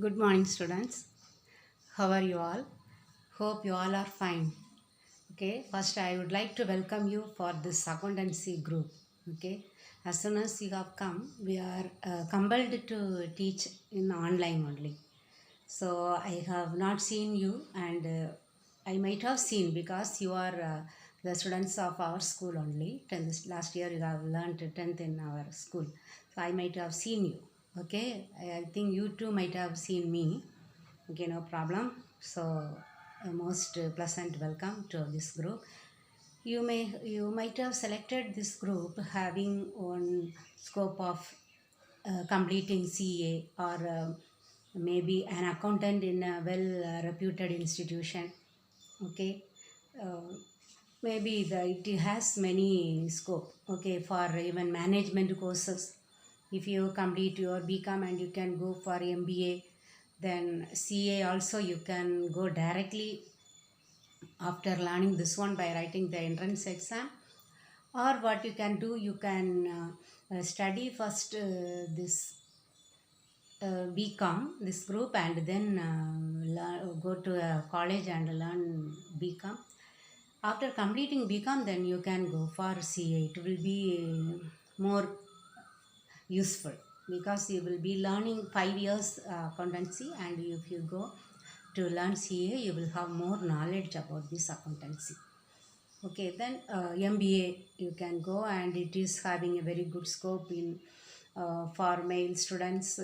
Good morning, students. How are you all? Hope you all are fine. Okay, first I would like to welcome you for this accountancy group. Okay, as soon as you have come, we are compelled to teach in online only. So I have not seen you, and I might have seen because you are the students of our school only. 10th, last year you have learned 10th in our school. So I might have seen you. Okay, I think you too might have seen me. Okay, no problem. So, a most pleasant welcome to this group. You might have selected this group having one scope of completing CA or maybe an accountant in a well reputed institution. Okay, uh, maybe it has many scope. Okay, for even management courses. If you complete your BCom and you can go for MBA, then CA also you can go directly after learning this one by writing the entrance exam. Or what you can do, you can study first this BCom, this group, and then go to a college and learn BCom. After completing BCom, then you can go for CA. It will be more useful because you will be learning 5 years accountancy, and if you go to learn CA, you will have more knowledge about this accountancy. Okay, then MBA you can go, and it is having a very good scope in for male students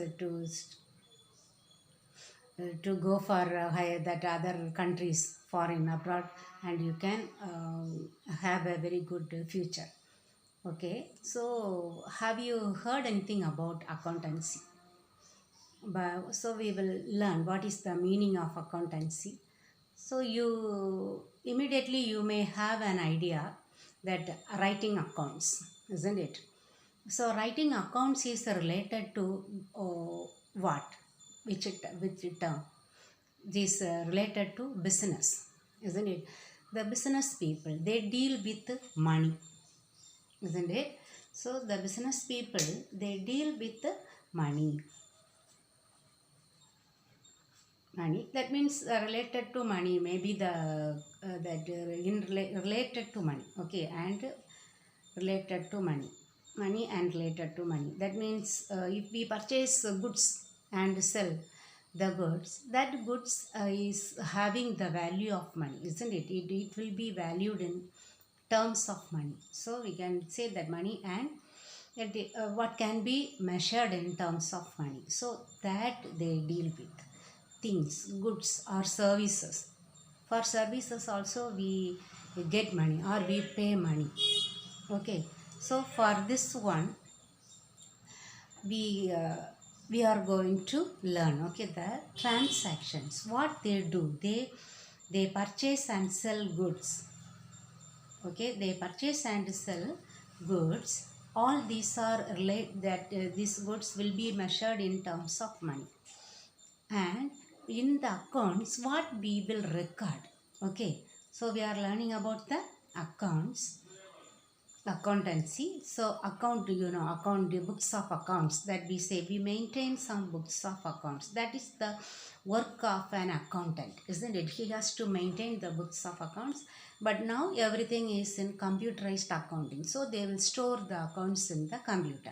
to go for higher that other countries foreign abroad, and you can have a very good future. Okay, so have you heard anything about accountancy? So we will learn what is the meaning of accountancy. So you immediately you may have an idea that writing accounts, isn't it? So writing accounts is related to what? Which term? This related to business, isn't it? The business people, they deal with money, isn't it? So the business people, they deal with money. Money, that means related to money, maybe the related to money. Okay, and related to money, money and related to money. That means if we purchase goods and sell the goods, that goods is having the value of money, isn't it? It will be valued in terms of money. So we can say that money, and what can be measured in terms of money. So that they deal with things, goods or services. For services also we get money or we pay money. Okay, so for this one we uh, we are going to learn. Okay, the transactions, what they do, they purchase and sell goods. Okay, they purchase and sell goods. All these are relate that these goods will be measured in terms of money. And in the accounts, what we will record. Okay, so we are learning about the accounts, accountancy. So account, account, the books of accounts, that we say we maintain some books of accounts. That is the work of an accountant, isn't it? He has to maintain the books of accounts. But now everything is in computerized accounting, so they will store the accounts in the computer.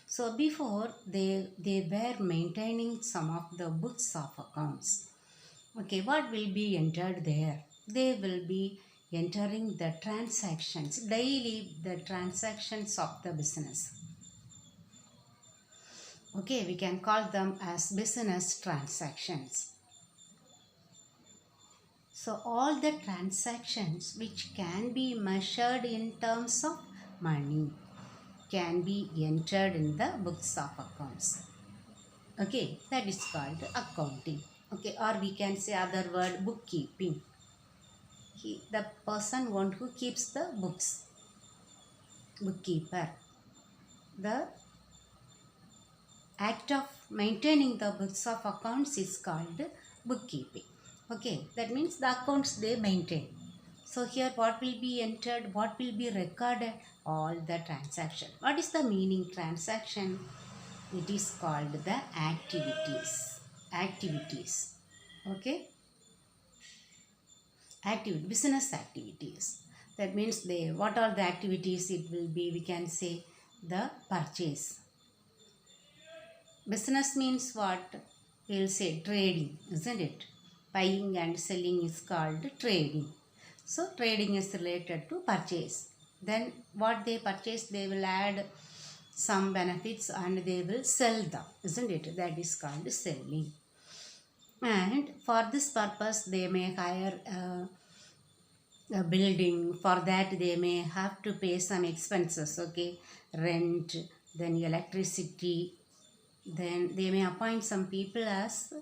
So before they were maintaining some of the books of accounts. Okay, what will be entered there? They will be entering the transactions, daily the transactions of the business. Okay, we can call them as business transactions. So all the transactions which can be measured in terms of money can be entered in the books of accounts. Okay, that is called accounting. Okay, or we can say other word, bookkeeping. The person one who keeps the books, bookkeeper. The act of maintaining the books of accounts is called bookkeeping. Okay, that means the accounts they maintain. So here what will be entered, what will be recorded? All the transaction. What is the meaning transaction? It is called the activities. activities. Okay, business activities. That means they, what are the activities it will be, we can say the purchase. Business means what? We'll say trading, isn't it? Buying and selling is called trading. So trading is related to purchase. Then what they purchase, they will add some benefits and they will sell them, isn't it? That is called selling. And for this purpose, they may hire a building. For that, they may have to pay some expenses, okay? Rent, then electricity, then they may appoint some people as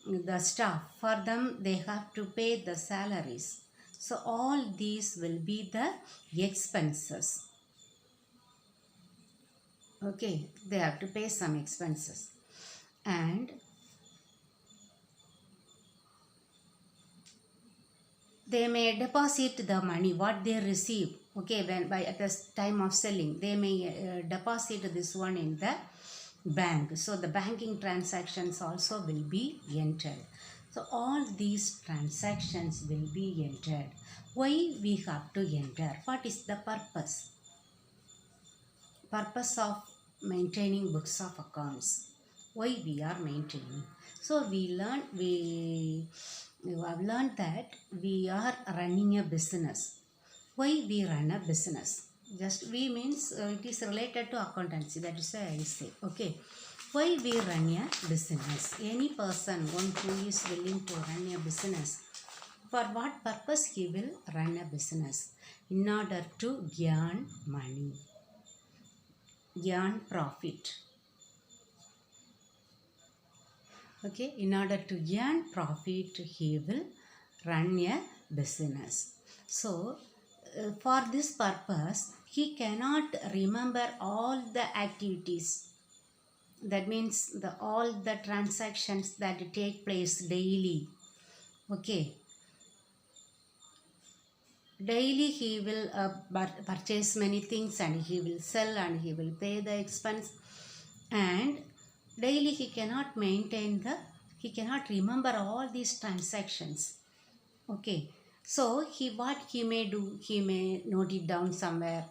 the staff. For them, they have to pay the salaries. So all these will be the expenses. Okay, they have to pay some expenses. And they may deposit the money what they receive, okay, when by at the time of selling they may deposit this one in the bank. So the banking transactions also will be entered. So all these transactions will be entered. Why we have to enter? What is the purpose of maintaining books of accounts? Why we are maintaining? So we have learned that we are running a business. Why we run a business? Just we means it is related to accountancy. That is why I say, okay. Why we run a business? Any person, one who is willing to run a business, for what purpose he will run a business? In order to earn money, earn profit. Okay, in order to earn profit, he will run a business. So, for this purpose, he cannot remember all the activities. That means all the transactions that take place daily. Okay, daily he will purchase many things and he will sell and he will pay the expense, and daily he cannot he cannot remember all these transactions. Okay, so what he may do, he may note it down somewhere,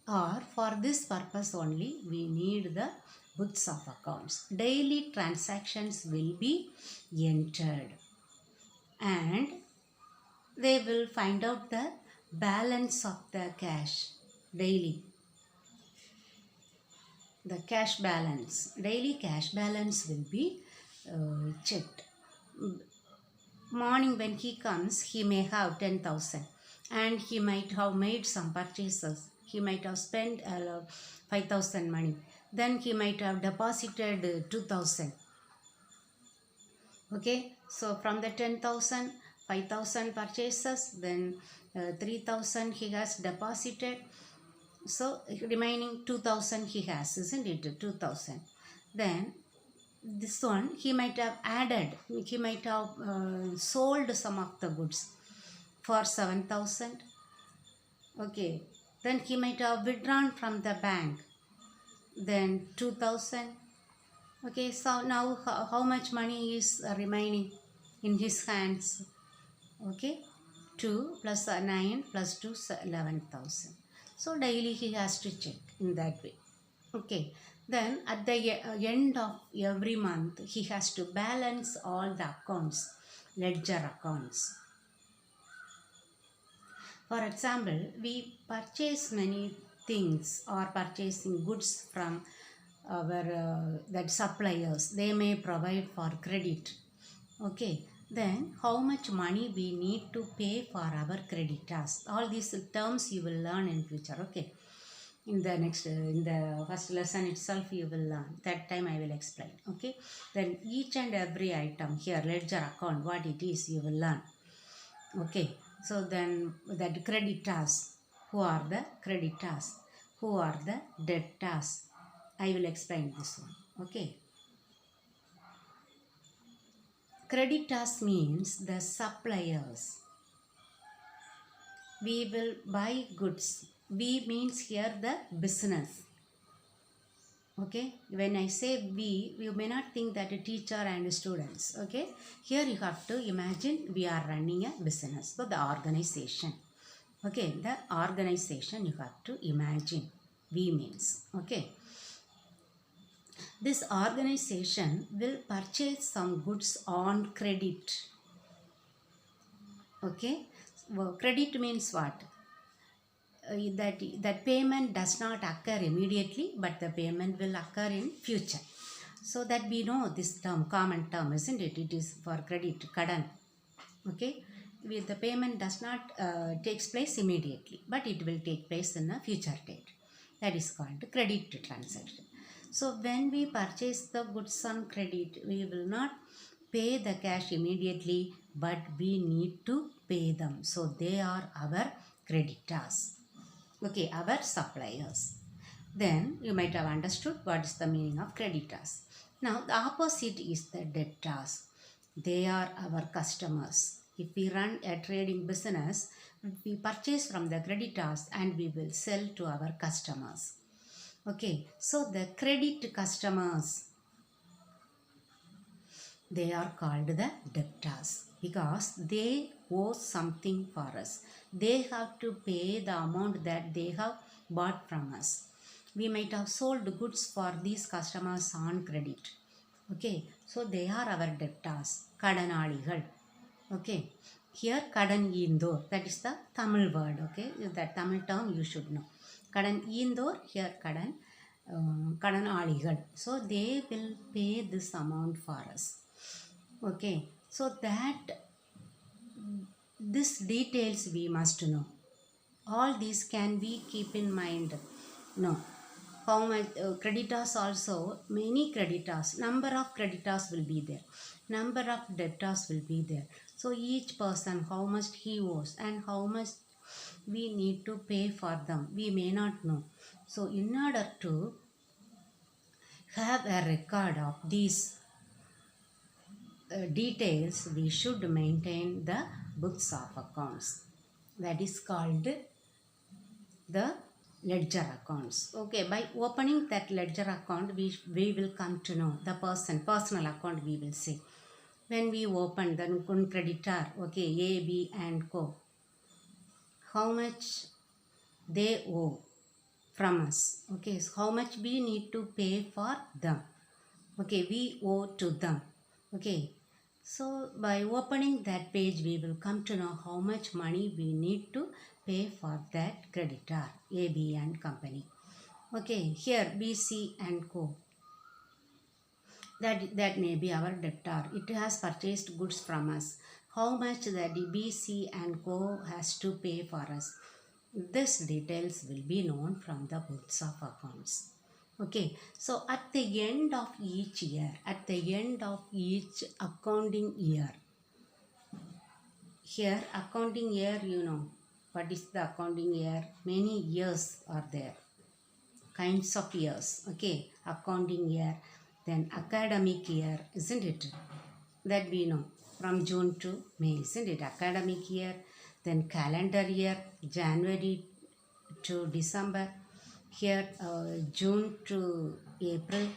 or for this purpose only we need the books of accounts. Daily transactions will be entered and they will find out the balance of the cash daily. The cash balance, daily cash balance will be checked. Morning when he comes, he may have 10,000 and he might have made some purchases. He might have spent 5,000 money. Then he might have deposited 2,000. Okay, so from the 10,000, 5,000 purchases, then 3,000 he has deposited. So remaining 2,000 he has, isn't it? 2,000. Then this one he might have added, he might have sold some of the goods for 7,000. Okay, then he might have withdrawn from the bank, then 2,000. Okay, so now how much money is remaining in his hands? Okay, 2 plus 9 plus 2 11,000. So daily he has to check in that way. Okay, then at the end of every month he has to balance all the accounts, ledger accounts. For example, we purchase many things or purchasing goods from our that suppliers. They may provide for credit. Okay, then how much money we need to pay for our creditors? All these terms you will learn in future. Okay, in the first lesson itself you will learn. That time I will explain. Okay, then each and every item here, ledger account, what it is, you will learn. Okay, so then that creditors, who are the creditors, who are the debtors, I will explain this one. Okay, creditors means the suppliers. We will buy goods. We means here the business. Okay, when I say we, you may not think that a teacher and students. Okay, here you have to imagine we are running a business. So the organization. Okay, the organization you have to imagine. We means. Okay, this organization will purchase some goods on credit. Okay, well, credit means what? That payment does not occur immediately, but the payment will occur in future. So that we know this term, common term, isn't it? It is for credit, kadan. Okay, the payment does not takes place immediately, but it will take place in a future date. That is called credit transaction. So when we purchase the goods on credit, we will not pay the cash immediately, but we need to pay them. So they are our creditors. Okay, our suppliers. Then you might have understood what is the meaning of creditors. Now the opposite is the debtors. They are our customers. If we run a trading business, we purchase from the creditors and we will sell to our customers. Okay, so the credit customers, they are called the debtors because they owe something for us. They have to pay the amount that they have bought from us. We might have sold goods for these customers on credit. Okay, so they are our debtors, kadanaligal. Okay, here kadan indor, that is the Tamil word. Okay, that Tamil term you should know. Kadan indor, here kadan kadanaligal. So they will pay this amount for us. Okay, so that this details we must know. All these can we keep in mind. No, how much creditors also, many creditors, number of creditors will be there, number of debtors will be there. So each person how much he owes and how much we need to pay for them, we may not know. So in order to have a record of these details, we should maintain the books of accounts. That is called the ledger accounts. Okay, by opening that ledger account, we will come to know the personal account we will see. When we open the one creditor, okay, A, B and co, how much they owe from us. Okay, so how much we need to pay for them. Okay, we owe to them. Okay, so by opening that page, we will come to know how much money we need to pay for that creditor, A, B and company. Okay, here B, C and co, that may be our debtor. It has purchased goods from us. How much that B, C and co has to pay for us. This details will be known from the books of accounts. Okay, so at the end of each year, at the end of each accounting year, here accounting year, you know what is the accounting year? Many years are there, kinds of years. Okay, accounting year, then academic year, isn't it? That we know from June to May, isn't it? Academic year, then calendar year, January to December, here June to April.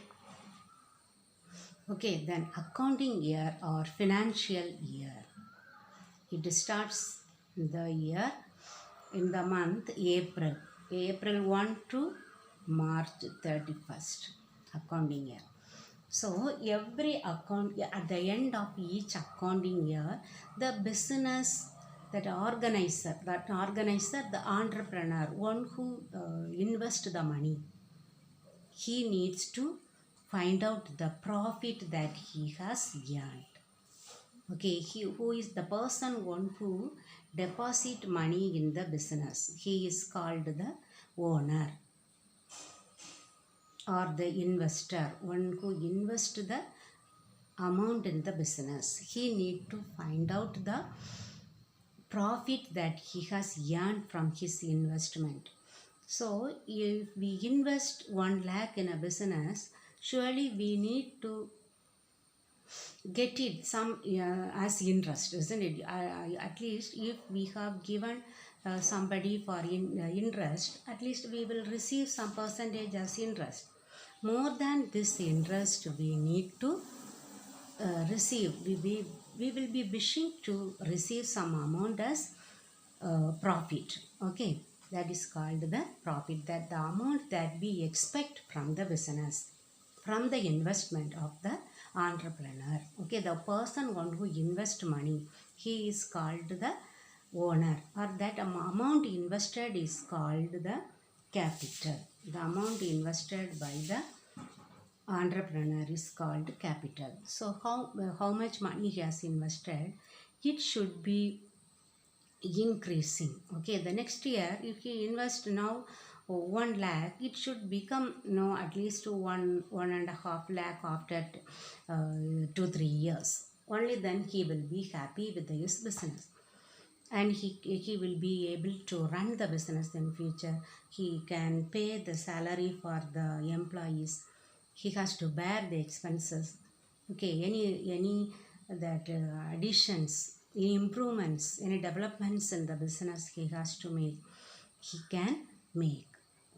Okay, then accounting year or financial year, it starts the year in the month April, April 1 to March 31st, accounting year. So every account, at the end of each accounting year, the business, that organizer, the entrepreneur, one who invests the money, he needs to find out the profit that he has earned. Okay, who is the person, one who deposit money in the business, he is called the owner or the investor, one who invests the amount in the business. He need to find out the profit that he has earned from his investment. So if we invest 1 lakh in a business, surely we need to get it some as interest, isn't it? At least if we have given somebody for interest, at least we will receive some percentage as interest. more than this interest we need to receive. We will be wishing to receive some amount as profit. Okay, that is called the profit, that the amount that we expect from the business, from the investment of the entrepreneur. Okay, the person one who invests money, he is called the owner, or that amount invested is called the capital. The amount invested by the entrepreneur is called capital. So how much money he has invested, it should be increasing. Okay, the next year if he invest now 1 lakh, it should become at least 1.5 lakh after 2-3 years. Only then he will be happy with his business, and he will be able to run the business in future. He can pay the salary for the employees, he has to bear the expenses. Okay, any that additions, any improvements, any developments in the business he has to make, he can make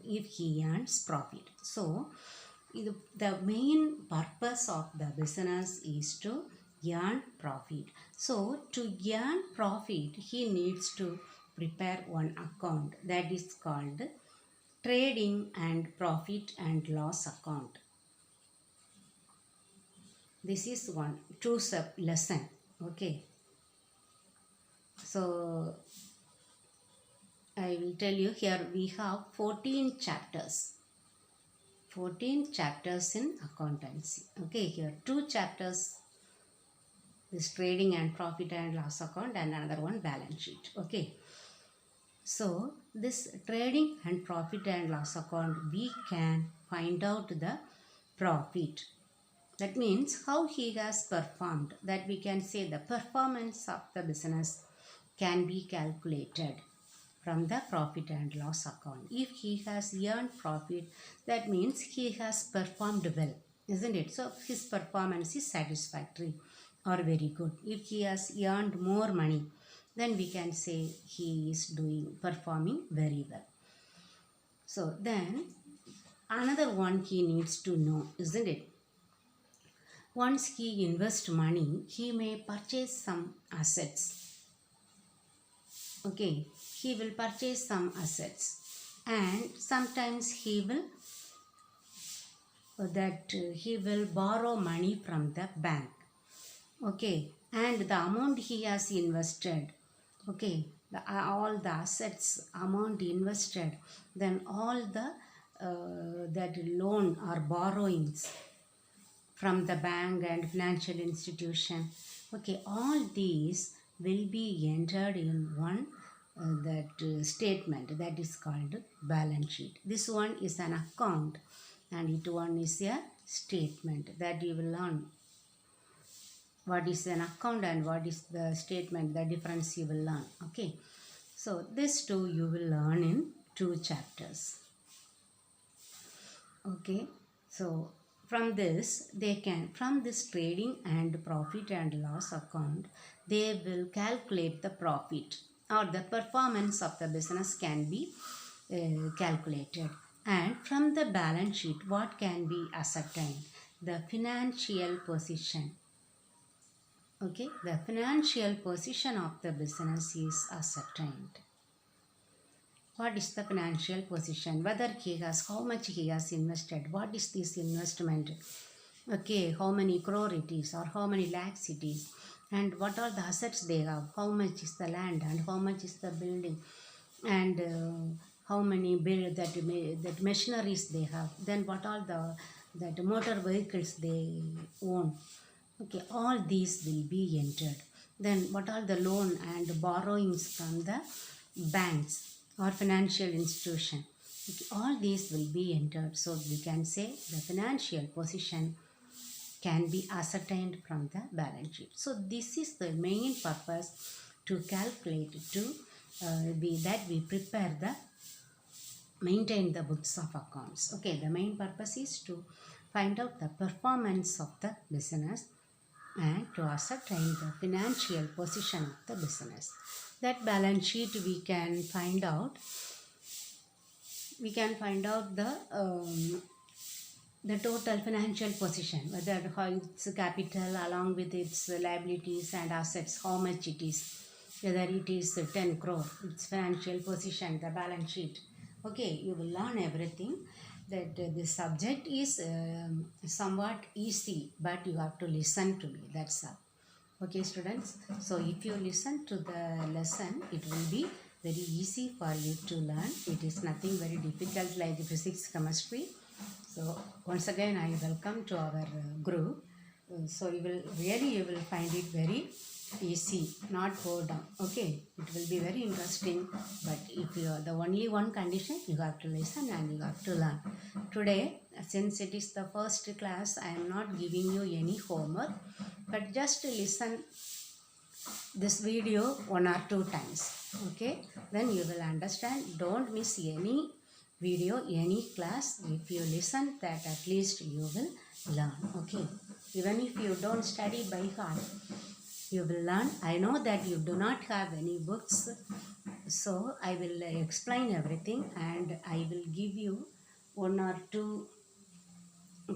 if he earns profit. So the main purpose of the business is to earn profit. So to earn profit, he needs to prepare one account, that is called trading and profit and loss account. This is one two sub lesson. Okay, so I will tell you, here we have 14 chapters. 14 chapters in accountancy. Okay, here 2 chapters, this trading and profit and loss account, and another one balance sheet. Okay, so this trading and profit and loss account, we can find out the profit. That means how he has performed, that we can say the performance of the business can be calculated from the profit and loss account. If he has earned profit, that means he has performed well, isn't it? So his performance is satisfactory or very good. If he has earned more money, then we can say he is performing very well. So then another one he needs to know, isn't it? Once he invests money, he may purchase some assets. Okay, he will purchase some assets, and sometimes he will borrow money from the bank. Okay, and the amount he has invested, okay, all the assets amount invested, then all the that loan or borrowings from the bank and financial institution, okay, all these will be entered in one statement, that is called balance sheet. This one is an account and it one is a statement, that you will learn what is an account and what is the statement, the difference you will learn. Okay, so this two you will learn in 2 chapters. Okay, so from this trading and profit and loss account, they will calculate the profit, or the performance of the business can be calculated. And from the balance sheet, what can be ascertained? The financial position. Okay, the financial position of the business is ascertained. What is the financial position? Whether he has, how much he has invested, what is this investment, okay, how many crore it is or how many lakhs it is, and what are the assets they have, how much is the land and how much is the building, and how many that machineries they have, then what are that motor vehicles they own. Okay, all these will be entered. Then what are the loan and borrowings from the banks or financial institution. Okay, all these will be entered. So we can say the financial position can be ascertained from the balance sheet. So this is the main purpose to calculate, to we prepare maintain the books of accounts. Okay, the main purpose is to find out the performance of the business and to ascertain the financial position of the business. That balance sheet we can find out the the total financial position, whether how its capital along with its liabilities and assets, how much it is, whether it is 10 crore, its financial position, the balance sheet. Okay, you will learn everything. That this subject is somewhat easy, but you have to listen to me. That's all. Okay, students. So if you listen to the lesson, it will be very easy for you to learn. It is nothing very difficult like physics, chemistry. So once again, I welcome to our group. So you will find it very easy, not boredom. Okay, it will be very interesting. But if you are the only one condition, you have to listen and you have to learn. Today, since it is the first class, I am not giving you any homework, but just listen this video one or two times. Okay, then you will understand. Don't miss any video, any class. If you listen, that at least you will learn. Okay, even if you don't study by heart, you will learn. I know that you do not have any books, so I will explain everything and I will give you one or two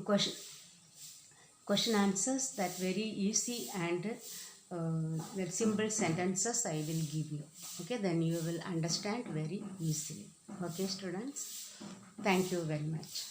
question answers that very easy and very simple sentences I will give you. Okay, then you will understand very easily. Okay, students, thank you very much.